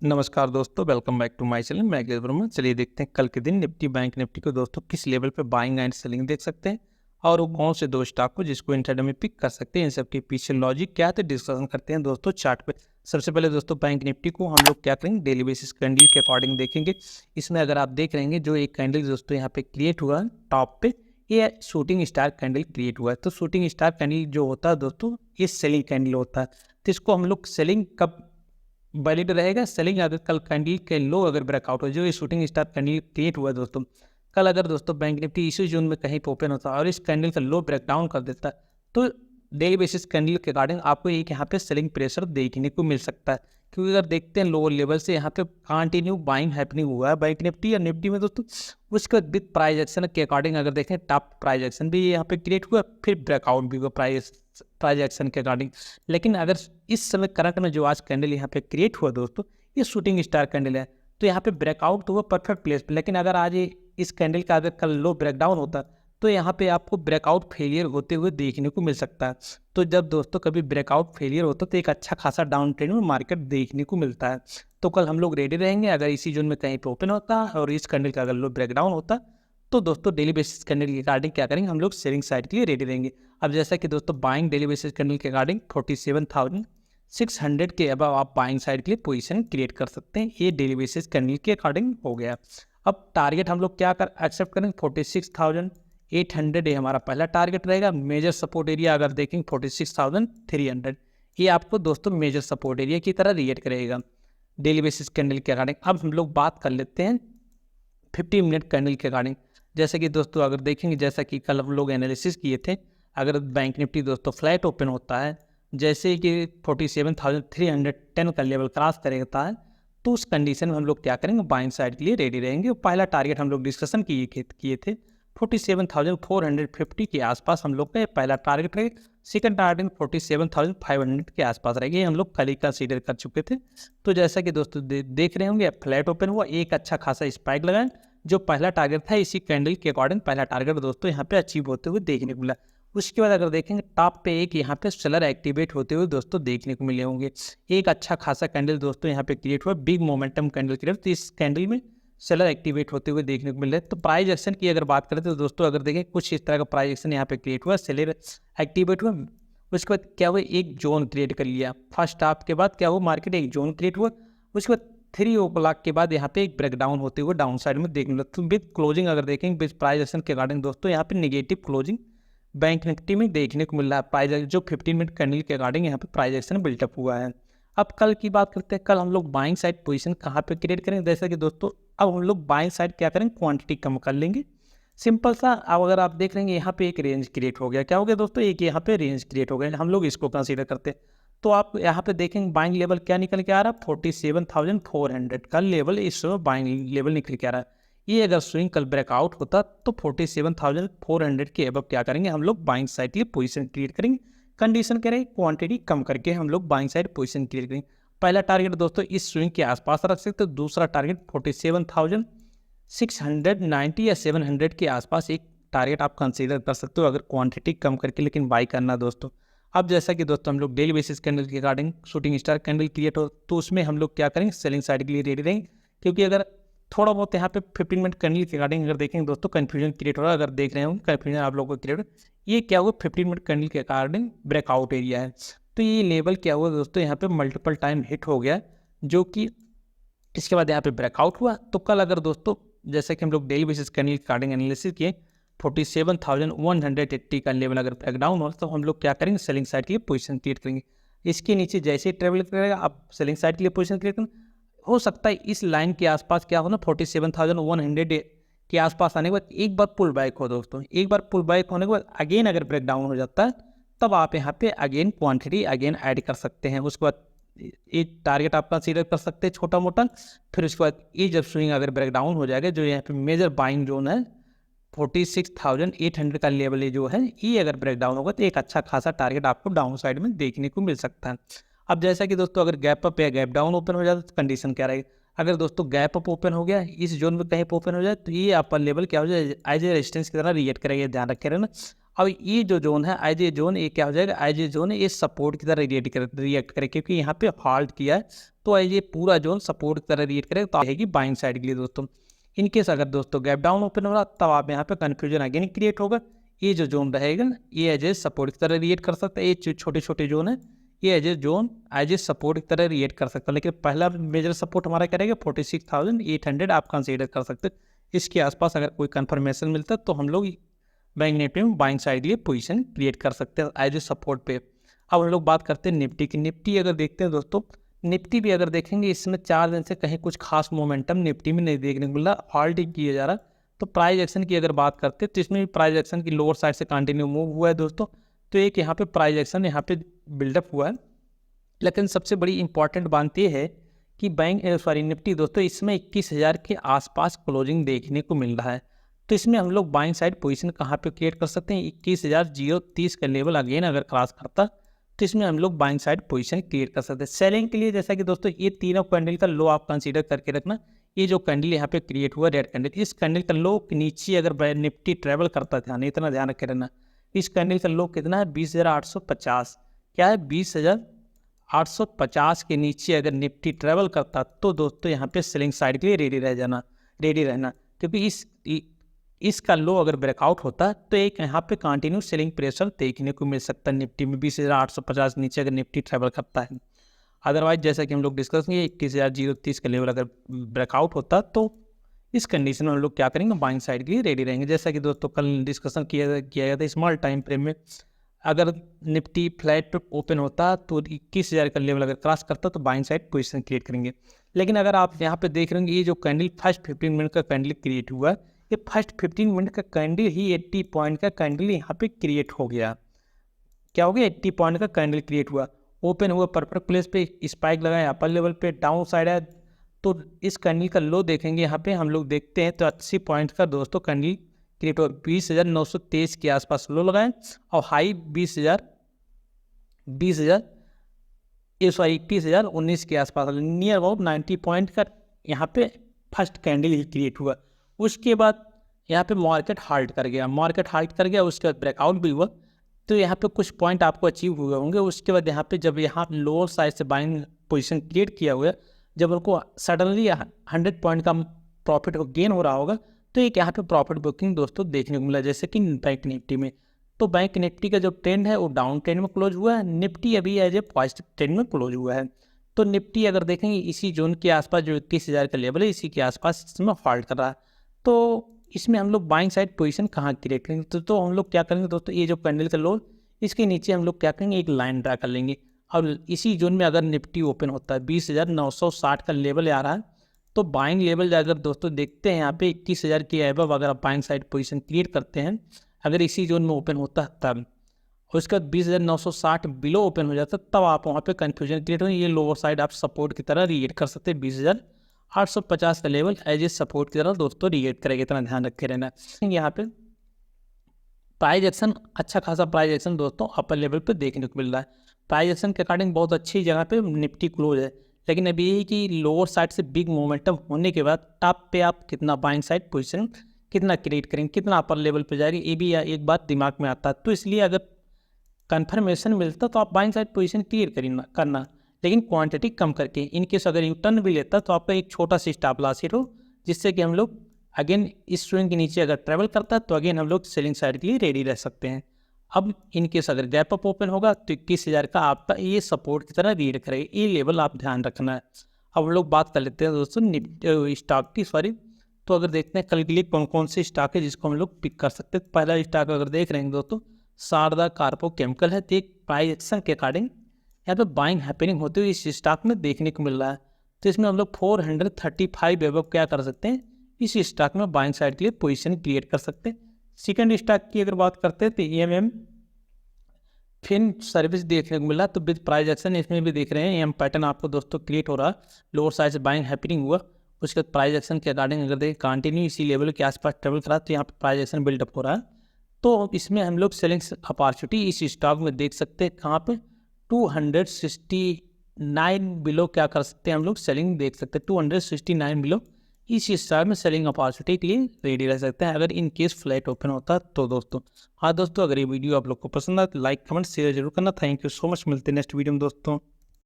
नमस्कार दोस्तों, welcome back to my channel. मैं अखिलेश वर्मा। चलिए देखते हैं कल के दिन निफ्टी बैंक निफ्टी को दोस्तों किस लेवल पे बाइंग एंड सेलिंग देख सकते हैं और वो कौन से दो स्टॉक को जिसको इंट्राडे में पिक कर सकते हैं, इन सब के पीछे लॉजिक क्या है तो डिस्कशन करते हैं दोस्तों चार्ट पे। सबसे पहले दोस्तों बैंक निफ्टी को हम लोग क्या करेंगे, डेली बेसिस कैंडल के अकॉर्डिंग देखेंगे। इसमें अगर आप देख रहेंगे जो एक कैंडल दोस्तों यहाँ पे क्रिएट हुआ है टॉप पे, ये शूटिंग स्टार कैंडल क्रिएट हुआ है। तो शूटिंग स्टार कैंडल जो होता है दोस्तों ये सेलिंग कैंडल होता है। तो इसको हम लोग सेलिंग कब वैलिड रहेगा, सेलिंग अगर कल कैंडल के लो अगर ब्रेकआउट हो, जो ये शूटिंग स्टार कैंडल क्रिएट हुआ है दोस्तों, कल अगर दोस्तों बैंक निफ्टी इसी जोन में कहीं पे ओपन होता और इस कैंडल का लो ब्रेकडाउन कर देता तो डेली बेसिस कैंडल के अकॉर्डिंग आपको एक यहाँ पे सेलिंग प्रेशर देखने को मिल सकता है। क्योंकि अगर देखते हैं लोअर लेवल से यहाँ पे कंटिन्यू बाइंग हैपनिंग हुआ है बैंक निफ्टी और निफ्टी में दोस्तों। उसके बाद विद प्राइस एक्शन के अकॉर्डिंग अगर देखें टॉप प्राइस एक्शन भी यहाँ पे क्रिएट हुआ, फिर ब्रेकआउट भी हुआ प्राइस एक्शन के अकॉर्डिंग। लेकिन अगर इस समय करंट में जो आज कैंडल यहाँ पे क्रिएट हुआ दोस्तों, ये शूटिंग स्टार कैंडल है, तो यहाँ पे ब्रेकआउट तो हुआ परफेक्ट प्लेस पे। लेकिन अगर आज इस कैंडल का अगर कल लो ब्रेकडाउन होता तो यहाँ पे आपको ब्रेकआउट फेलियर होते हुए देखने को मिल सकता है। तो जब दोस्तों कभी ब्रेकआउट फेलियर होता तो एक अच्छा खासा डाउन ट्रेंड में मार्केट देखने को मिलता है। तो कल हम लोग रेडी रहेंगे अगर इसी जोन में कहीं पे ओपन होता और इस कैंडल का अगर लो ब्रेकडाउन होता तो दोस्तों डेली बेसिस कैंडल के अकॉर्डिंग क्या करेंगे, हम लोग सेलिंग साइड के लिए रेडी रहेंगे। अब जैसा कि दोस्तों बाइंग डेली बेसिस कैंडल के अकॉर्डिंग 47,600 के अबव आप बाइंग साइड के लिए पोजीशन क्रिएट कर सकते हैं। ये डेली बेसिस कैंडल के अकॉर्डिंग हो गया। अब टारगेट हम लोग क्या कर एक्सेप्ट करेंगे, 46,800 ये हमारा पहला टारगेट रहेगा। मेजर सपोर्ट एरिया अगर देखेंगे 46,300, ये आपको दोस्तों मेजर सपोर्ट एरिया की तरह रिएक्ट करेगा डेली बेसिस कैंडल के अकॉर्डिंग। अब हम लोग बात कर लेते हैं 50 मिनट कैंडल के अकॉर्डिंग। जैसे कि दोस्तों अगर देखेंगे, जैसा कि कल हम लोग एनालिसिस किए थे, अगर बैंक निफ्टी दोस्तों फ्लैट ओपन होता है, जैसे कि 47,310 का लेवल क्रॉस करेगा है, तो उस कंडीशन में हम लोग क्या करेंगे, बाइंग साइड के लिए रेडी रहेंगे। पहला टारगेट हम लोग डिस्कशन किए थे 47,450 के आसपास हम लोग का पहला टारगेट रहेगा। सेकंड टारगेट 47,500 के आसपास रहेगा, ये हम लोग कल ही कंसीडर कर चुके थे। तो जैसा कि दोस्तों देख रहे होंगे फ्लैट ओपन हुआ, एक अच्छा खासा स्पाइक लगाए। जो पहला टारगेट था इसी कैंडल के अकॉर्डिंग पहला टारगेट दोस्तों यहाँ पे अचीव होते हुए देखने को मिला। उसके बाद अगर देखेंगे टॉप पे एक यहाँ पे सेलर एक्टिवेट होते हुए दोस्तों देखने को मिले होंगे। एक अच्छा खासा कैंडल दोस्तों यहाँ पे क्रिएट हुआ, बिग मोमेंटम कैंडल क्रिएट, तो इस कैंडल में सेलर एक्टिवेट होते हुए देखने को मिल रहा है। तो प्राइस एक्शन की अगर बात करें तो दोस्तों अगर देखें कुछ इस तरह का प्राइस एक्शन यहाँ पे क्रिएट हुआ, सेलर एक्टिवेट हुआ। उसके बाद क्या हुआ, एक जोन क्रिएट कर लिया। फर्स्ट हाफ के बाद क्या हुआ, मार्केट एक जोन क्रिएट हुआ। उसके बाद 3 o'clock के बाद यहाँ पे एक ब्रेकडाउन होते हुए डाउन साइड में देखने लगा। तो विद क्लोजिंग अगर देखेंगे विद प्राइस एक्शन के अकॉर्डिंग दोस्तों यहाँ पे नेगेटिव क्लोजिंग बैंक निफ्टी में देखने को मिल रहा है। प्राइस जो 15 मिनट कैंडल के अकॉर्डिंग यहाँ पे प्राइस एक्शन बिल्टअप हुआ है। अब कल की बात करते हैं, कल हम लोग बाइंग साइड पोजीशन कहाँ पे क्रिएट करेंगे। जैसा कि दोस्तों अब हम लोग बाइंग साइड क्या करेंगे, क्वांटिटी कम कर लेंगे, सिंपल सा। अब अगर आप देख रहे हैं यहाँ पे एक रेंज क्रिएट हो गया, क्या हो गया दोस्तों, एक यहाँ पे रेंज क्रिएट हो गया, हम लोग इसको कंसीडर करते हैं। तो आप यहाँ पे देखेंगे बाइंग लेवल क्या निकल के आ रहा है, 47,400 का लेवल इस समय बाइंग लेवल निकल के आ रहा है। ये अगर स्विंग कल ब्रेकआउट होता तो 47,400 के अबव क्या करेंगे, हम लोग बाइंग साइड के लिए पोजीशन क्रिएट करेंगे। कंडीशन करेंगे क्वांटिटी कम करके हम लोग बाइंग साइड पोजीशन क्रिएट करेंगे। पहला टारगेट दोस्तों इस स्विंग के आसपास रख सकते, दूसरा टारगेट 47,690 या 700 के आसपास एक टारगेट आप कंसीडर कर सकते हो अगर क्वांटिटी कम करके लेकिन बाई करना दोस्तों। अब जैसा कि दोस्तों हम लोग डेली बेसिस कैंडल के according shooting star candle create हो तो उसमें हम लोग क्या करेंगे, सेलिंग साइड के लिए रेडी रहेंगे। क्योंकि अगर थोड़ा बहुत यहाँ पे 15 मिनट कैंडल के अकॉर्डिंग अगर देखेंगे दोस्तों कन्फ्यूजन क्रिएट हो रहा है, अगर देख रहे हो कन्फ्यूजन आप लोगों को क्रिएट हो, ये क्या हुआ 15 मिनट कैंडल के अकॉर्डिंग ब्रेकआउट एरिया है। तो ये लेवल क्या हुआ दोस्तों, यहाँ पे मल्टीपल टाइम हिट हो गया, जो कि इसके बाद यहाँ पे ब्रेकआउट हुआ। तो कल अगर दोस्तों जैसे कि हम लोग डेली बेसिस कैंडल के अकॉर्डिंग एनालिसिस किए 47,180 का लेवल अगर ब्रेकडाउन हो तो हम लोग क्या करेंगे, सेलिंग साइड के लिए पोजीशन क्रिएट करेंगे। इसके नीचे जैसे ही ट्रेवल करेगा आप सेलिंग साइड के लिए पोजीशन क्रिएट करेंगे। हो सकता है इस लाइन के आसपास क्या हो ना, 47,100 के आसपास आने के बाद एक बार पुल बैक हो दोस्तों, एक बार पुल बैक होने के बाद अगेन अगर ब्रेकडाउन हो जाता है तब आप यहाँ पे अगेन क्वांटिटी अगेन ऐड कर सकते हैं। उसके बाद एक टारगेट आप कंसीडर कर सकते हैं छोटा मोटा। फिर उसके बाद ये जब स्विंग अगर ब्रेकडाउन हो जाएगा, जो यहाँ पे मेजर बाइंग जोन है 46,800 का लेवल जो है, ये अगर ब्रेकडाउन होगा तो एक अच्छा खासा टारगेट आपको डाउन साइड में देखने को मिल सकता है। अब जैसा कि दोस्तों अगर गैप अप या गैप डाउन ओपन हो जाता है तो कंडीशन क्या रहेगी। अगर दोस्तों गैप अप ओपन हो गया इस जोन में कहीं ओपन हो जाए तो ये अपर लेवल क्या हो जाए, एज ए रेजिस्टेंस की तरह रिएक्ट करेगा, ध्यान रखे रहना। अब ये जो जोन है एज ए जोन, ये क्या हो जाएगा, एज ए जोन ये सपोर्ट की तरह रिएक्ट करे, क्योंकि यहाँ पे हॉल्ट किया है तो ये पूरा जोन सपोर्ट की तरह रिएक्ट करेगा, तो रहेगी बाइंग साइड के लिए दोस्तों। इनकेस अगर दोस्तों गैप डाउन ओपन हो रहा तब आप यहाँ पे कन्फ्यूजन अगेन क्रिएट होगा। ये जो जोन रहेगा ना ये एज ए सपोर्ट की तरह रिएक्ट कर सकता है। ये छोटे छोटे जोन है ये as a zone as a support की तरह रिएक्ट कर सकता है, लेकिन पहला मेजर सपोर्ट हमारा क्या रहेगा 46,800 आप कंसीडर कर सकते हैं। इसके आसपास अगर कोई कंफर्मेशन मिलता है तो हम लोग बैंक निफ्टी में बाइंग साइड के लिए पोजीशन क्रिएट कर सकते हैं एज ए सपोर्ट पे। अब हम लोग बात करते हैं निफ्टी की। निफ्टी अगर देखते हैं दोस्तों, निफ्टी भी अगर देखेंगे इसमें 4 दिन से कहीं कुछ खास मोमेंटम निफ्टी में नहीं देखने को मिल रहा, हॉल्ड किया जा रहा। तो प्राइस एक्शन की अगर बात करते हैं तो इसमें भी प्राइस एक्शन की लोअर साइड से कंटिन्यू मूव हुआ है दोस्तों। तो एक यहाँ पे प्राइस एक्शन यहाँ पे बिल्डअप हुआ है, लेकिन सबसे बड़ी इंपॉर्टेंट बात यह है कि निफ्टी दोस्तों इसमें 21,000 के आसपास क्लोजिंग देखने को मिल रहा है। तो इसमें हम लोग बाइंग साइड पोजीशन कहाँ पे क्रिएट कर सकते हैं, 21,030 का लेवल अगेन अगर क्रॉस करता तो इसमें हम लोग बाइंग साइड पोजीशन क्रिएट कर सकते हैं। सेलिंग के लिए जैसा कि दोस्तों ये तीनों कैंडल का लो आप कंसीडर करके रखना। ये जो कैंडल यहाँ पे क्रिएट हुआ रेड कैंडल, इस कैंडल का लो के नीचे अगर निफ्टी ट्रेवल करता ध्यान इतना ध्यान रखे रहना। इस कैंडल का लो कितना है 20,850, क्या है 20,850 के नीचे अगर निफ्टी ट्रेवल करता तो दोस्तों यहाँ पे सेलिंग साइड के लिए रेडी रहना, क्योंकि इसका लो अगर ब्रेकआउट होता है तो एक यहाँ पे कंटिन्यू सेलिंग प्रेशर देखने को मिल सकता है निफ्टी में 20,850 नीचे अगर निफ्टी ट्रेवल करता है। अदरवाइज जैसा कि हम लोग डिस्कस किए 21,030 का लेवल अगर ब्रेकआउट होता तो इस कंडीशन में हम लोग क्या करेंगे बाइंग साइड के लिए रेडी रहेंगे। जैसा कि दोस्तों कल डिस्कशन किया गया था स्मॉल टाइम फ्रेम में अगर निफ्टी फ्लैट पे ओपन होता तो 21,000 का लेवल अगर क्रॉस करता तो बाइंग साइड पोजीशन क्रिएट करेंगे। लेकिन अगर आप यहाँ पे देख रहे हैं ये जो कैंडल फर्स्ट 15 मिनट का कैंडल क्रिएट हुआ, ये फर्स्ट 15 मिनट का कैंडल ही 80 पॉइंट का कैंडल यहाँ पे क्रिएट हो गया। क्या हो गया 80 पॉइंट का कैंडल क्रिएट हुआ, ओपन हुआ परफेक्ट प्लेस पे, स्पाइक लगाया अपर लेवल पे, डाउन साइड है। तो इस कैंडल का लो देखेंगे यहाँ पे हम लोग देखते हैं तो 80 पॉइंट का दोस्तों कैंडल क्रिएट हुआ, 20,923 के आसपास लो लगाए और हाई 21,019 के आसपास नियर अबाउट 90 पॉइंट का यहाँ पे फर्स्ट कैंडल ही क्रिएट हुआ। उसके बाद यहाँ पे मार्केट हाल्ट कर गया, उसके बाद ब्रेकआउट भी हुआ। तो यहाँ पे कुछ पॉइंट आपको अचीव हुए होंगे। उसके बाद यहाँ पे जब यहाँ लोअर साइड से बाइंग पोजीशन क्रिएट किया हुआ है, जब उनको सडनली 100 पॉइंट का प्रॉफिट गेन हो रहा होगा तो एक यहाँ पे प्रॉफिट बुकिंग दोस्तों देखने को मिला, जैसे कि बैंक निफ्टी में। तो बैंक निफ्टी का जो ट्रेंड है वो डाउन ट्रेंड में क्लोज हुआ है, निफ्टी अभी एज ए पॉजिटिव ट्रेंड में क्लोज हुआ है। तो निफ्टी अगर देखेंगे इसी जोन के आसपास जो 21,000 का लेवल है इसी के आसपास इसमें हॉल्ट कर रहा है। तो इसमें हम लोग बाइंग साइड पोजीशन कहाँ क्रिएट करेंगे, तो हम लोग क्या करेंगे दोस्तों, ये जो कैंडल का लो इसके नीचे हम लोग क्या करेंगे एक लाइन ड्रा कर लेंगे। और इसी जोन में अगर निफ्टी ओपन होता है 20,960 का लेवल आ रहा है तो बाइंग लेवल अगर दोस्तों देखते हैं यहाँ पे 21,000 के अबव अगर आप बाइंग साइड पोजीशन क्रिएट करते हैं, अगर इसी जोन में ओपन होता है तब, और उसके बाद 20,960 बिलो ओपन हो जाता तब आप वहाँ पे कंफ्यूजन क्रिएट हो, ये लोअर साइड आप सपोर्ट की तरह रिएट कर सकते हैं। 20,850 का लेवल एज ए सपोर्ट की तरह दोस्तों रिएट करेगा, इतना ध्यान रखे रहना। यहाँ पे प्राइस एक्शन अच्छा खासा प्राइस एक्शन दोस्तों अपर लेवल पे देखने को मिल रहा है। प्राइस एक्शन के अकॉर्डिंग बहुत अच्छी जगह पे निफ्टी क्लोज है, लेकिन अभी यही कि लोअर साइड से बिग मोमेंटम होने के बाद टॉप पे आप कितना बाइंग साइड पोजीशन कितना क्रिएट करेंगे, कितना अपर लेवल पे जाएगी, ये भी एक बात दिमाग में आता है। तो इसलिए अगर कंफर्मेशन मिलता तो आप बाइंग साइड पोजीशन क्लियर करना, लेकिन क्वांटिटी कम करके। इनकेस अगर यू टर्न भी लेता तो आपका एक छोटा सी स्टॉप लॉस हिट हो, जिससे कि हम लोग अगेन इस स्विंग के नीचे अगर ट्रेवल करता है तो अगेन हम लोग सेलिंग साइड के लिए रेडी रह सकते हैं। अब इनकेस अगर गैप अप ओपन होगा तो 21,000 का आपका ये सपोर्ट की तरह रीड करेगा, ये लेवल आप ध्यान रखना है। अब हम लोग बात कर लेते हैं दोस्तों स्टॉक की तो अगर देखते हैं कल के लिए कौन कौन से स्टॉक है जिसको हम लोग पिक कर सकते हैं। पहला स्टॉक अगर देख रहे हैं दोस्तों शारदा कार्बो केमिकल है, तो एक प्राइस एक्शन के अकॉर्डिंग यहाँ पे बाइंग हैपनिंग होते हुए इस स्टॉक में देखने को मिल रहा है। तो इसमें हम लोग 435 अबव क्या कर सकते हैं, इस स्टॉक में बाइंग साइड के लिए पोजीशन क्रिएट कर सकते हैं। सेकंड स्टॉक की अगर बात करते हैं तो EMM फिन सर्विस देखने को मिला, तो विद प्राइस एक्शन इसमें भी देख रहे हैं एम पैटर्न आपको दोस्तों क्रिएट हो रहा है, लोअर साइड से बाइंग हैपनिंग हुआ, उसके बाद प्राइस एक्शन के अकॉर्डिंग अगर देखें कंटिन्यू इसी लेवल के आसपास ट्रेवल करा तो यहाँ पे प्राइस एक्शन बिल्डअप हो रहा है। तो इसमें हम लोग सेलिंग अपॉर्चुनिटी इस स्टॉक में देख सकते हैं, कहाँ पे 269 बिलो क्या कर सकते हैं हम लोग सेलिंग देख सकते हैं, 269 बिलो इस स्टॉक में सेलिंग अपॉर्चुनिटी के लिए रेडी रह सकते हैं अगर इन केस फ्लैट ओपन होता तो दोस्तों। हाँ दोस्तों, अगर ये वीडियो आप लोग को पसंद आए तो लाइक कमेंट शेयर जरूर करना। थैंक यू सो मच, मिलते हैं नेक्स्ट वीडियो में दोस्तों।